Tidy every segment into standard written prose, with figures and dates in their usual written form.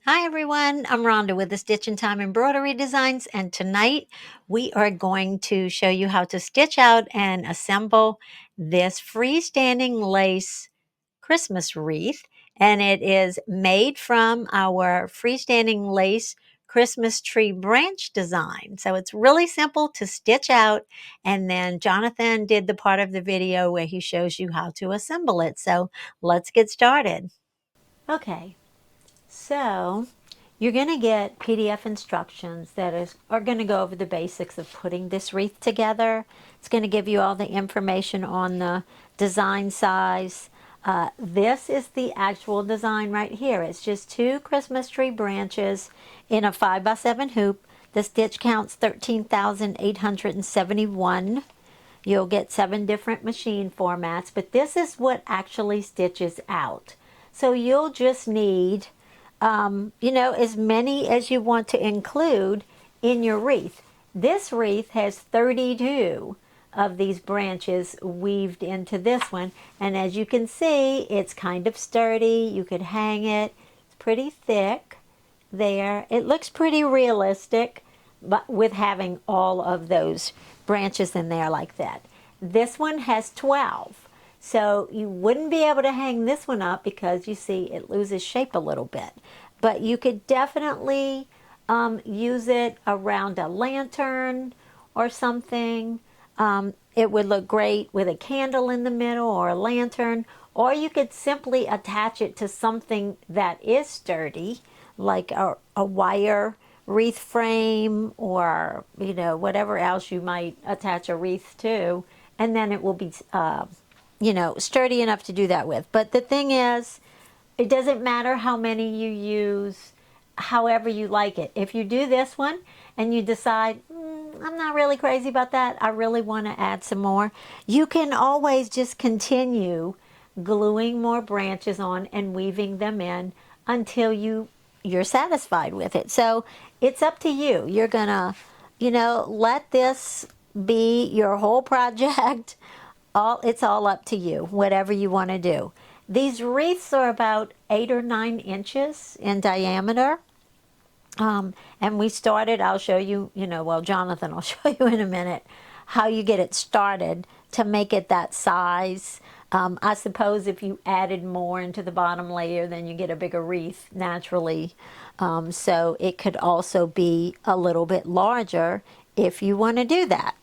Hi everyone, I'm Rhonda with the Stitch in Time Embroidery Designs, and tonight we are going to show you how to stitch out and assemble this freestanding lace Christmas wreath, and it is made from our freestanding lace Christmas tree branch design. So it's really simple to stitch out, and then Jonathan did the part of the video where he shows you how to assemble it. So let's get started. Okay. So you're going to get PDF instructions that are going to go over the basics of putting this wreath together. It's going to give you all the information on the design size. This is the actual design right here. It's just two Christmas tree branches in a 5x7 hoop. The stitch count's 13,871. You'll get 7 different machine formats, but this is what actually stitches out. So you'll just need as many as you want to include in your wreath. This wreath has 32 of these branches weaved into this one, and as you can see, it's kind of sturdy. You could hang it. It's pretty thick there. It looks pretty realistic, but with having all of those branches in there like that. This one has 12. So you wouldn't be able to hang this one up because you see it loses shape a little bit. But you could definitely use it around a lantern or something. It would look great with a candle in the middle or a lantern. Or you could simply attach it to something that is sturdy, like a wire wreath frame or, whatever else you might attach a wreath to. And then it will be sturdy enough to do that with. But the thing is, it doesn't matter how many you use, however you like it. If you do this one and you decide, I'm not really crazy about that, I really want to add some more, you can always just continue gluing more branches on and weaving them in until you're satisfied with it. So it's up to you. You're gonna, let this be your whole project. It's all up to you, whatever you want to do. These wreaths are about 8 or 9 inches in diameter. And we started, I'll show you, Jonathan will show you in a minute how you get it started to make it that size. I suppose if you added more into the bottom layer, then you get a bigger wreath naturally. So it could also be a little bit larger if you want to do that.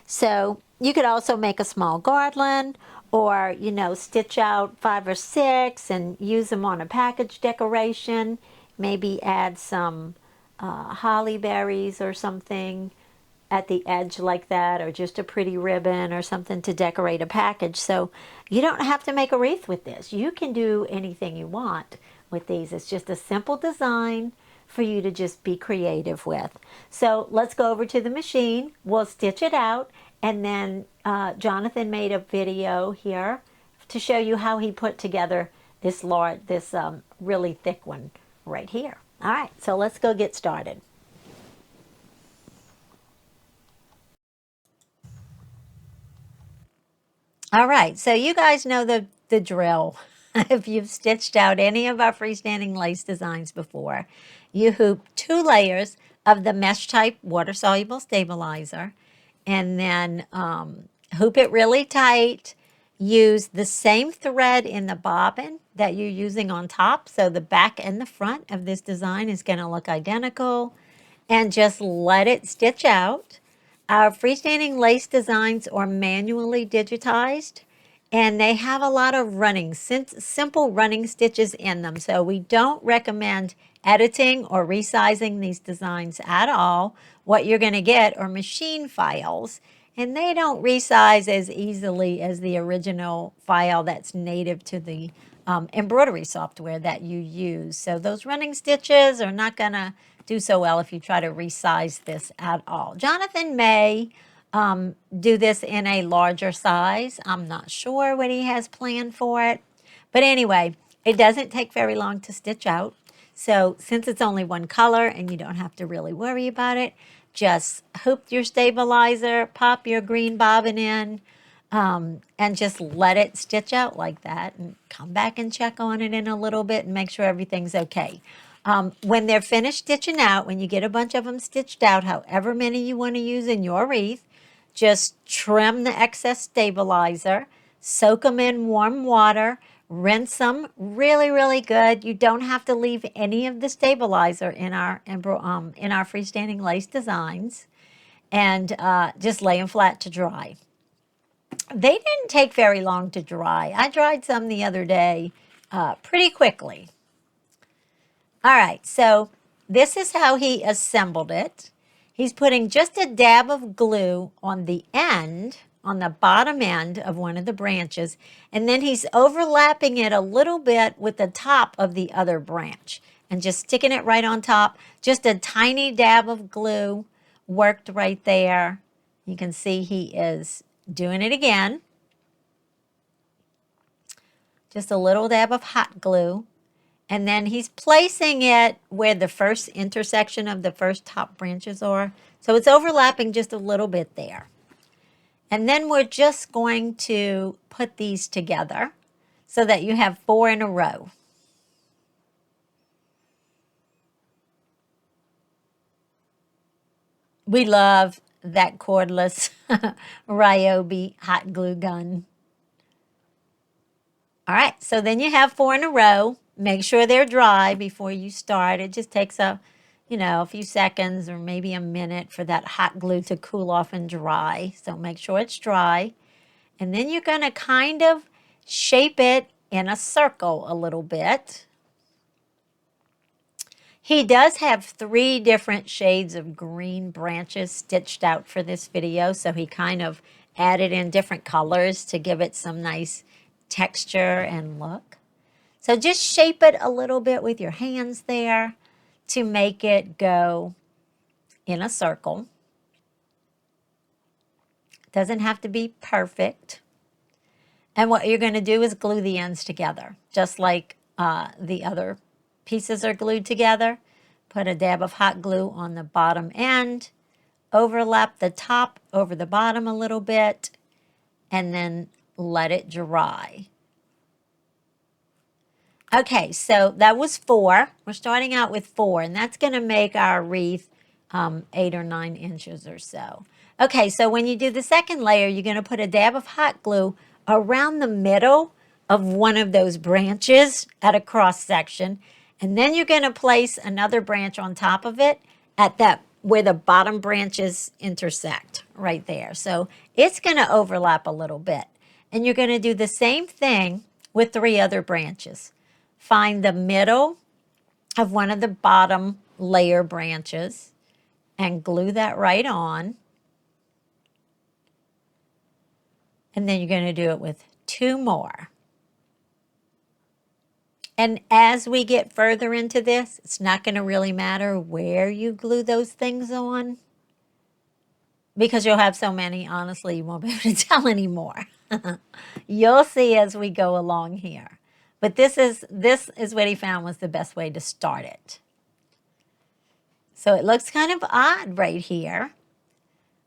So you could also make a small garland or, stitch out 5 or 6 and use them on a package decoration. Maybe add some holly berries or something at the edge like that, or just a pretty ribbon or something to decorate a package. So you don't have to make a wreath with this. You can do anything you want with these. It's just a simple design for you to just be creative with. So let's go over to the machine. We'll stitch it out, and then Jonathan made a video here to show you how he put together this really thick one right here. All right, so let's go get started. All right, so you guys know the drill. If you've stitched out any of our freestanding lace designs before, you hoop 2 layers of the mesh type water-soluble stabilizer, and then hoop it really tight. Use the same thread in the bobbin that you're using on top, so the back and the front of this design is going to look identical, and just let it stitch out. Our freestanding lace designs are manually digitized, and they have a lot of simple running stitches in them. So we don't recommend editing or resizing these designs at all. What you're going to get are machine files, and they don't resize as easily as the original file that's native to the embroidery software that you use. So those running stitches are not going to do so well if you try to resize this at all. Jonathan may do this in a larger size. I'm not sure what he has planned for it. But anyway, it doesn't take very long to stitch out. So since it's only one color and you don't have to really worry about it, just hoop your stabilizer, pop your green bobbin in, and just let it stitch out like that, and come back and check on it in a little bit and make sure everything's okay. When they're finished stitching out, when you get a bunch of them stitched out, however many you want to use in your wreath, just trim the excess stabilizer, soak them in warm water, rinse them really, really good. You don't have to leave any of the stabilizer in our freestanding lace designs, and just lay them flat to dry. They didn't take very long to dry. I dried some the other day pretty quickly. All right, so this is how he assembled it. He's putting just a dab of glue on the end, on the bottom end of one of the branches, and then he's overlapping it a little bit with the top of the other branch and just sticking it right on top. Just a tiny dab of glue worked right there. You can see he is doing it again. Just a little dab of hot glue. And then he's placing it where the first intersection of the first top branches are. So it's overlapping just a little bit there. And then we're just going to put these together so that you have 4 in a row. We love that cordless Ryobi hot glue gun. All right, so then you have 4 in a row. Make sure they're dry before you start. It just takes a few seconds or maybe a minute for that hot glue to cool off and dry. So make sure it's dry. And then you're going to kind of shape it in a circle a little bit. He does have 3 different shades of green branches stitched out for this video. So he kind of added in different colors to give it some nice texture and look. So just shape it a little bit with your hands there to make it go in a circle. Doesn't have to be perfect. And what you're going to do is glue the ends together, just like the other pieces are glued together. Put a dab of hot glue on the bottom end, overlap the top over the bottom a little bit, and then let it dry. Okay, so that was 4. We're starting out with 4, and that's going to make our wreath 8 or 9 inches or so. Okay, so when you do the second layer, you're going to put a dab of hot glue around the middle of one of those branches at a cross section, and then you're going to place another branch on top of it at that where the bottom branches intersect right there. So it's going to overlap a little bit, and you're going to do the same thing with 3 other branches. Find the middle of one of the bottom layer branches and glue that right on. And then you're going to do it with 2 more. And as we get further into this, it's not going to really matter where you glue those things on, because you'll have so many, honestly, you won't be able to tell anymore. You'll see as we go along here. But this is what he found was the best way to start it. So it looks kind of odd right here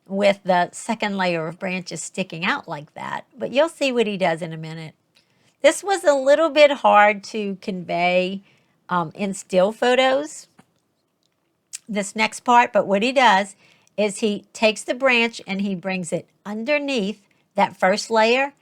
with the second layer of branches sticking out like that. But you'll see what he does in a minute. This was a little bit hard to convey in still photos, this next part. But what he does is he takes the branch and he brings it underneath that first layer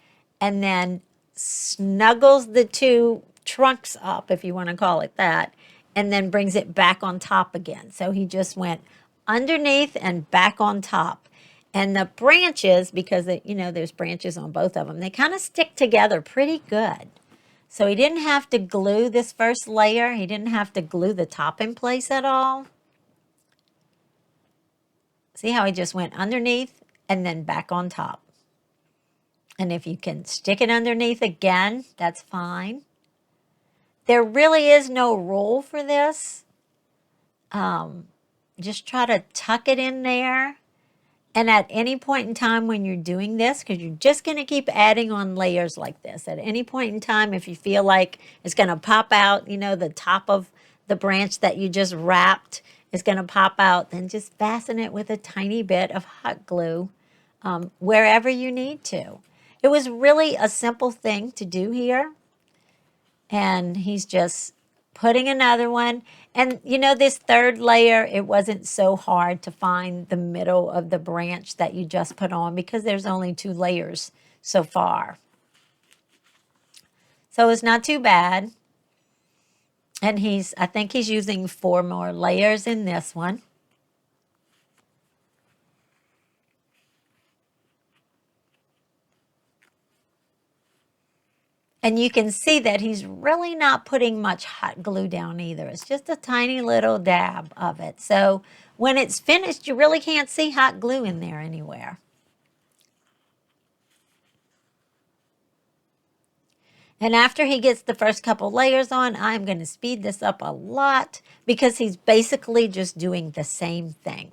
and then snuggles the 2 trunks up, if you want to call it that, and then brings it back on top again. So he just went underneath and back on top. And the branches, because there's branches on both of them, they kind of stick together pretty good. So he didn't have to glue this first layer. He didn't have to glue the top in place at all. See how he just went underneath and then back on top. And if you can stick it underneath again, that's fine. There really is no rule for this. Just try to tuck it in there. And at any point in time when you're doing this, because you're just going to keep adding on layers like this, at any point in time, if you feel like it's going to pop out, the top of the branch that you just wrapped is going to pop out, then just fasten it with a tiny bit of hot glue wherever you need to. It was really a simple thing to do here. And he's just putting another one. And you know, this third layer, it wasn't so hard to find the middle of the branch that you just put on because there's only 2 layers so far. So it's not too bad. And I think he's using 4 more layers in this one. And you can see that he's really not putting much hot glue down either. It's just a tiny little dab of it. So when it's finished, you really can't see hot glue in there anywhere. And after he gets the first couple layers on, I'm going to speed this up a lot because he's basically just doing the same thing.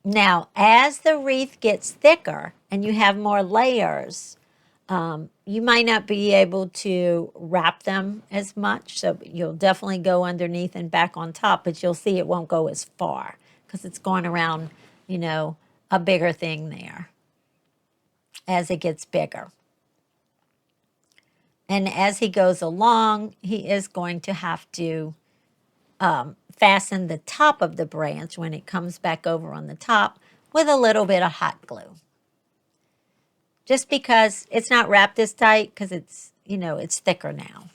Now, as the wreath gets thicker and you have more layers, you might not be able to wrap them as much. So you'll definitely go underneath and back on top, but you'll see it won't go as far because it's going around, you know, a bigger thing there as it gets bigger. And as he goes along, he is going to have to fasten the top of the branch when it comes back over on the top with a little bit of hot glue. Just because it's not wrapped as tight because it's, you know, it's thicker now.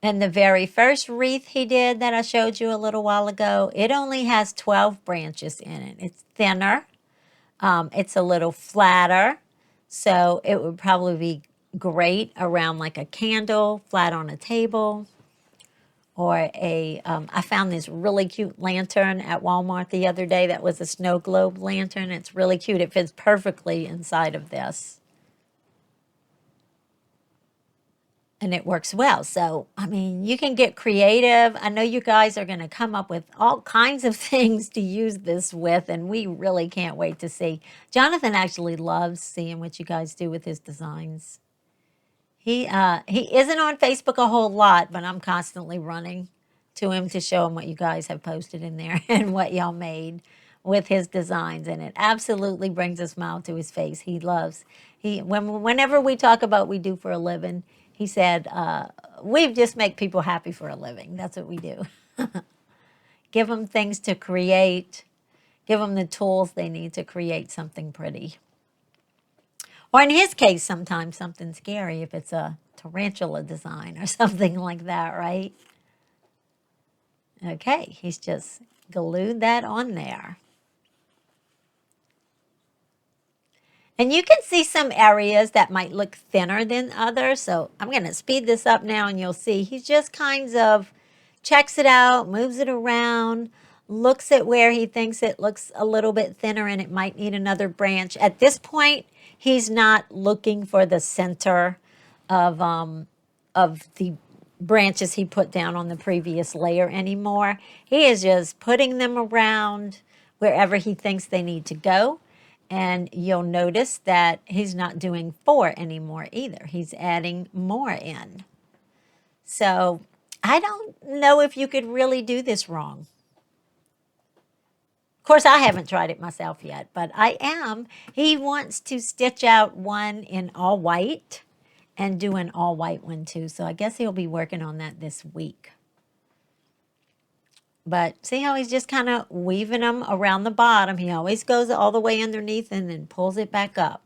And the very first wreath he did that I showed you a little while ago, it only has 12 branches in it. It's thinner. It's a little flatter. So it would probably be great around like a candle, flat on a table. Or I found this really cute lantern at Walmart the other day that was a snow globe lantern. It's really cute. It fits perfectly inside of this. And it works well. So, I mean, you can get creative. I know you guys are going to come up with all kinds of things to use this with, and we really can't wait to see. Jonathan actually loves seeing what you guys do with his designs. He isn't on Facebook a whole lot, but I'm constantly running to him to show him what you guys have posted in there and what y'all made with his designs, and it absolutely brings a smile to his face. He loves whenever we talk about what we do for a living, he said, we just make people happy for a living. That's what we do. Give them things to create, give them the tools they need to create something pretty. Or in his case, sometimes something scary if it's a tarantula design or something like that, right? Okay, he's just glued that on there. And you can see some areas that might look thinner than others. So I'm going to speed this up now and you'll see he just kind of checks it out, moves it around, looks at where he thinks it looks a little bit thinner and it might need another branch. At this point, he's not looking for the center of the branches he put down on the previous layer anymore. He is just putting them around wherever he thinks they need to go. And you'll notice that he's not doing 4 anymore either. He's adding more in. So I don't know if you could really do this wrong. Of course, I haven't tried it myself yet, but I am. He wants to stitch out one in all white and do an all white one too. So I guess he'll be working on that this week. But see how he's just kind of weaving them around the bottom. He always goes all the way underneath and then pulls it back up.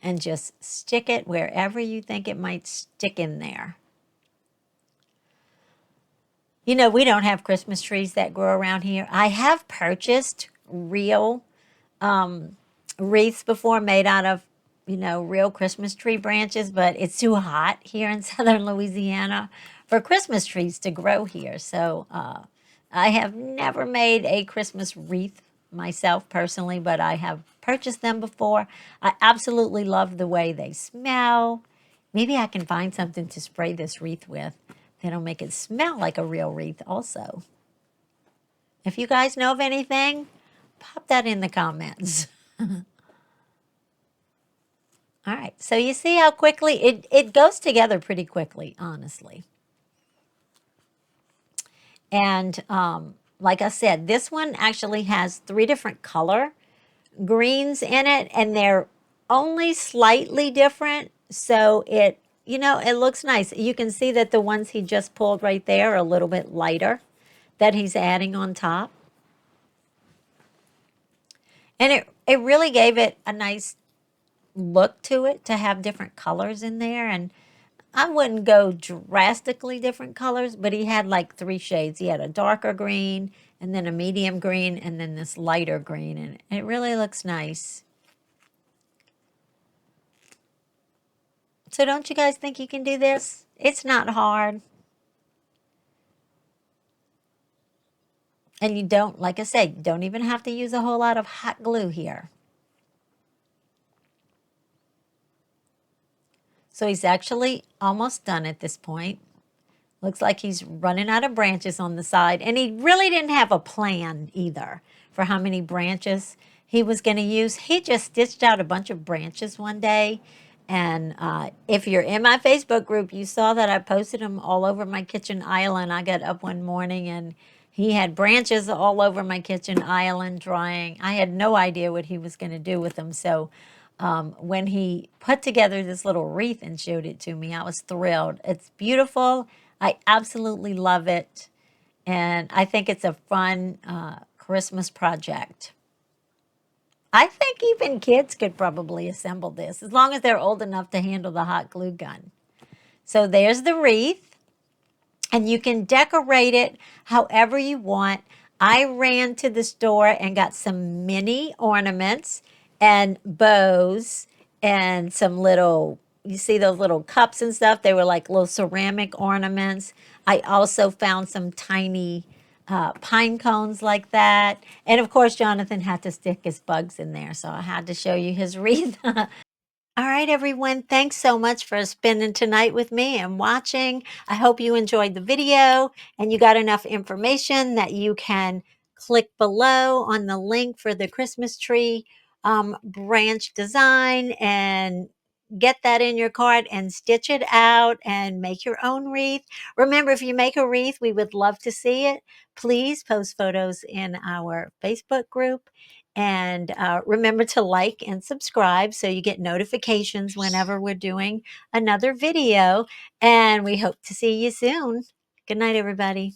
And just stick it wherever you think it might stick in there. You know, we don't have Christmas trees that grow around here. I have purchased real wreaths before made out of, you know, real Christmas tree branches, but it's too hot here in southern Louisiana for Christmas trees to grow here. So I have never made a Christmas wreath myself personally, but I have purchased them before. I absolutely love the way they smell. Maybe I can find something to spray this wreath with that'll make it smell like a real wreath also. If you guys know of anything, pop that in the comments. All right, so you see how quickly it goes together pretty quickly, honestly. And like I said, this one actually has 3 different color greens in it, and they're only slightly different. So it, it looks nice. You can see that the ones he just pulled right there are a little bit lighter that he's adding on top. And it really gave it a nice look to it to have different colors in there. And I wouldn't go drastically different colors, but he had like 3 shades. He had a darker green, and then a medium green, and then this lighter green. And it really looks nice. So don't you guys think you can do this? It's not hard. And you don't, like I said, you don't even have to use a whole lot of hot glue here. So he's actually almost done at this point. Looks like he's running out of branches on the side. And he really didn't have a plan either for how many branches he was going to use. He just stitched out a bunch of branches one day. And if you're in my Facebook group, you saw that I posted them all over my kitchen island. I got up one morning and he had branches all over my kitchen island drying. I had no idea what he was going to do with them. So when he put together this little wreath and showed it to me, I was thrilled. It's beautiful. I absolutely love it. And I think it's a fun Christmas project. I think even kids could probably assemble this as long as they're old enough to handle the hot glue gun. So there's the wreath. And you can decorate it however you want. I ran to the store and got some mini ornaments and bows and some little, you see those little cups and stuff? They were like little ceramic ornaments. I also found some tiny pine cones like that. And of course, Jonathan had to stick his bugs in there. So I had to show you his wreath. All right, everyone. Thanks so much for spending tonight with me and watching. I hope you enjoyed the video and you got enough information that you can click below on the link for the Christmas tree branch design and get that in your cart and stitch it out and make your own wreath. Remember, if you make a wreath, we would love to see it. Please post photos in our Facebook group. And remember to like and subscribe so you get notifications whenever we're doing another video. And we hope to see you soon. Good night, everybody.